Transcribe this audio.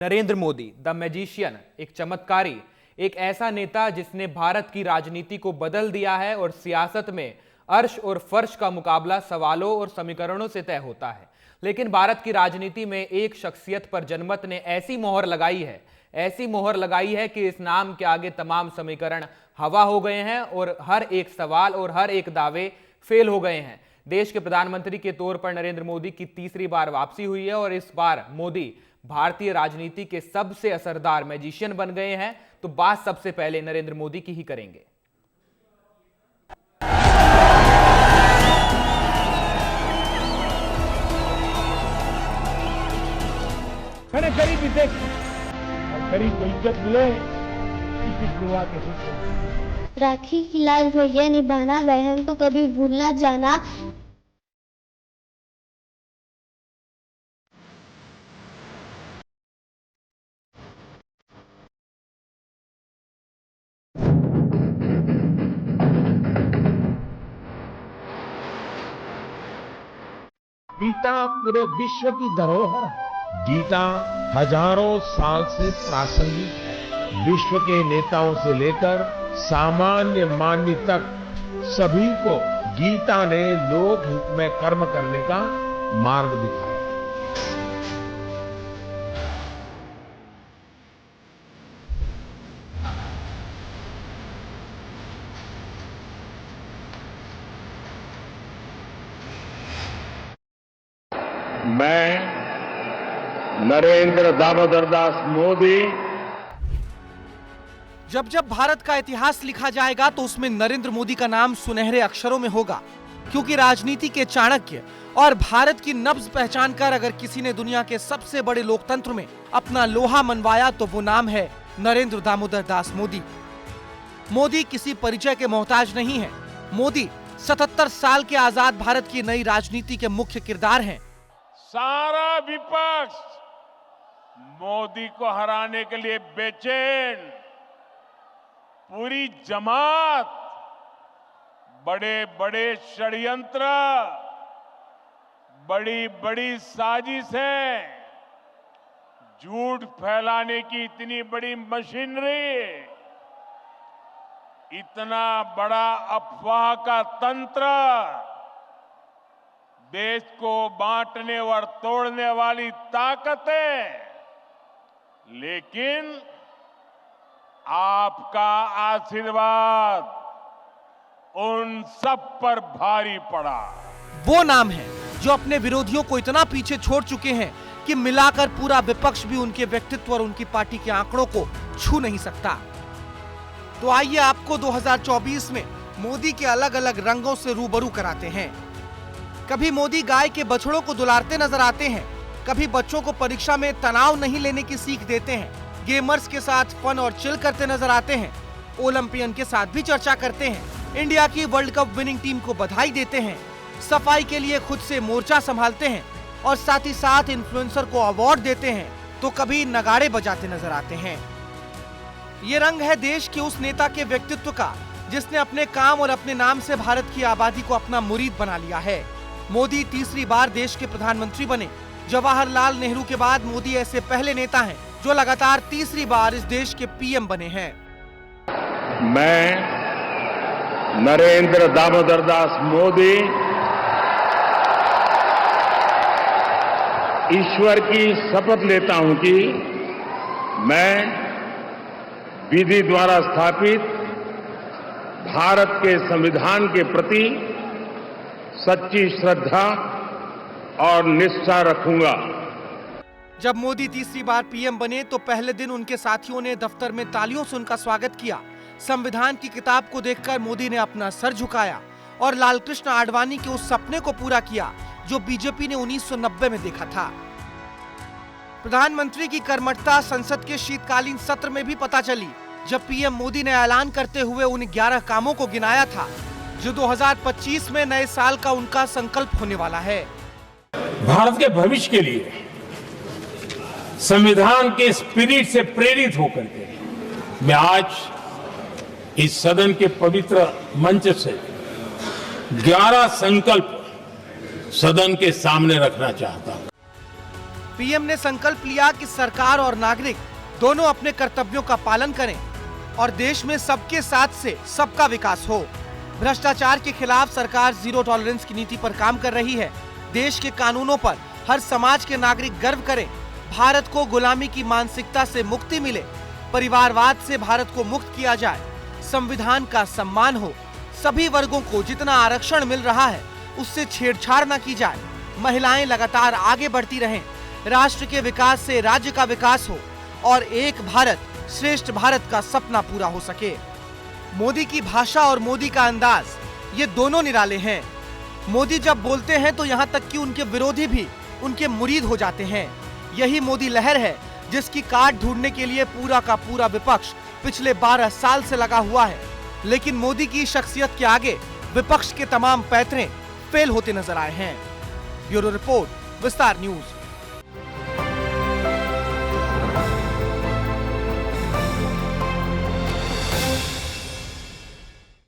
Narendra Modi the magician, एक चमत्कारी, एक ऐसा नेता जिसने भारत की राजनीति को बदल दिया है और सियासत में अर्श और फर्श का मुकाबला सवालों और समीकरणों से तय होता है। लेकिन भारत की राजनीति में एक शख्सियत पर जनमत ने ऐसी मोहर लगाई है कि इस नाम के आगे तमाम समीकरण हवा हो गए हैं और हर एक सवाल और हर एक दावे फेल हो गए हैं। देश के प्रधानमंत्री के तौर पर नरेंद्र मोदी की तीसरी बार वापसी हुई है और इस बार मोदी भारतीय राजनीति के सबसे असरदार मैजिशियन बन गए हैं। तो बात सबसे पहले नरेंद्र मोदी की ही करेंगे। मैंने करीब इसे और करीब को इज्जत मिले इसी दुआ के हिस्से। राखी की लाल भैया निभाना, बहन को कभी भूलना जाना। गीता पूरे विश्व की धरोहर है। गीता हजारों साल से प्रासंगिक है। विश्व के नेताओं से लेकर सामान्य मानवी तक सभी को गीता ने लोक हित में कर्म करने का मार्ग दिखाया। मैं नरेंद्र दामोदर दास मोदी। जब जब भारत का इतिहास लिखा जाएगा तो उसमें नरेंद्र मोदी का नाम सुनहरे अक्षरों में होगा, क्योंकि राजनीति के चाणक्य और भारत की नब्ज पहचान कर अगर किसी ने दुनिया के सबसे बड़े लोकतंत्र में अपना लोहा मनवाया तो वो नाम है नरेंद्र दामोदर दास मोदी। मोदी किसी परिचय के मोहताज नहीं है। मोदी 77 साल के आजाद भारत की नई राजनीति के मुख्य किरदार हैं। सारा विपक्ष मोदी को हराने के लिए बेचैन, पूरी जमात बड़े बड़े षड्यंत्र, बड़ी बड़ी साजिशें, झूठ फैलाने की इतनी बड़ी मशीनरी, इतना बड़ा अफवाह का तंत्र, देश को बांटने और तोड़ने वाली ताकतें, लेकिन आपका आशीर्वाद उन सब पर भारी पड़ा। वो नाम है जो अपने विरोधियों को इतना पीछे छोड़ चुके हैं कि मिलाकर पूरा विपक्ष भी उनके व्यक्तित्व और उनकी पार्टी के आंकड़ों को छू नहीं सकता। तो आइए आपको 2024 में मोदी के अलग अलग रंगों से रूबरू कराते हैं। कभी मोदी गाय के बछड़ों को दुलारते नजर आते हैं, कभी बच्चों को परीक्षा में तनाव नहीं लेने की सीख देते हैं, गेमर्स के साथ फन और चिल करते नजर आते हैं, ओलंपियन के साथ भी चर्चा करते हैं, इंडिया की वर्ल्ड कप विनिंग टीम को बधाई देते हैं, सफाई के लिए खुद से मोर्चा संभालते हैं और साथ ही साथ इन्फ्लुएंसर को अवार्ड देते हैं, तो कभी नगाड़े बजाते नजर आते हैं। ये रंग है देश के उस नेता के व्यक्तित्व का जिसने अपने काम और अपने नाम से भारत की आबादी को अपना मुरीद बना लिया है। मोदी तीसरी बार देश के प्रधानमंत्री बने। जवाहरलाल नेहरू के बाद मोदी ऐसे पहले नेता हैं जो लगातार तीसरी बार इस देश के पीएम बने हैं। मैं नरेंद्र दामोदर दास मोदी ईश्वर की शपथ लेता हूं कि मैं विधि द्वारा स्थापित भारत के संविधान के प्रति सच्ची श्रद्धा और निष्ठा रखूंगा। जब मोदी तीसरी बार पीएम बने तो पहले दिन उनके साथियों ने दफ्तर में तालियों से उनका स्वागत किया। संविधान की किताब को देखकर मोदी ने अपना सर झुकाया और लालकृष्ण आडवाणी के उस सपने को पूरा किया जो बीजेपी ने 1990 में देखा था। प्रधानमंत्री की कर्मठता संसद के शीतकालीन सत्र में भी पता चली, जब पीएम मोदी ने ऐलान करते हुए उन 11 कामों को गिनाया था जो 2025 में नए साल का उनका संकल्प होने वाला है। भारत के भविष्य के लिए संविधान के स्पिरिट से प्रेरित होकर के मैं आज इस सदन के पवित्र मंच से 11 संकल्प सदन के सामने रखना चाहता हूं। पीएम ने संकल्प लिया कि सरकार और नागरिक दोनों अपने कर्तव्यों का पालन करें और देश में सबके साथ से सबका विकास हो। भ्रष्टाचार के खिलाफ सरकार जीरो टॉलरेंस की नीति पर काम कर रही है। देश के कानूनों पर हर समाज के नागरिक गर्व करें। भारत को गुलामी की मानसिकता से मुक्ति मिले, परिवारवाद से भारत को मुक्त किया जाए, संविधान का सम्मान हो, सभी वर्गों को जितना आरक्षण मिल रहा है उससे छेड़छाड़ न की जाए, महिलाएं लगातार आगे बढ़ती रहें, राष्ट्र के विकास से राज्य का विकास हो और एक भारत श्रेष्ठ भारत का सपना पूरा हो सके। मोदी की भाषा और मोदी का अंदाज ये दोनों निराले हैं। मोदी जब बोलते हैं तो यहाँ तक कि उनके विरोधी भी उनके मुरीद हो जाते हैं। यही मोदी लहर है जिसकी काट ढूंढने के लिए पूरा का पूरा विपक्ष पिछले 12 साल से लगा हुआ है। लेकिन मोदी की शख्सियत के आगे विपक्ष के तमाम पैंतरे फेल होते नजर आए हैं। ब्यूरो रिपोर्ट, विस्तार न्यूज।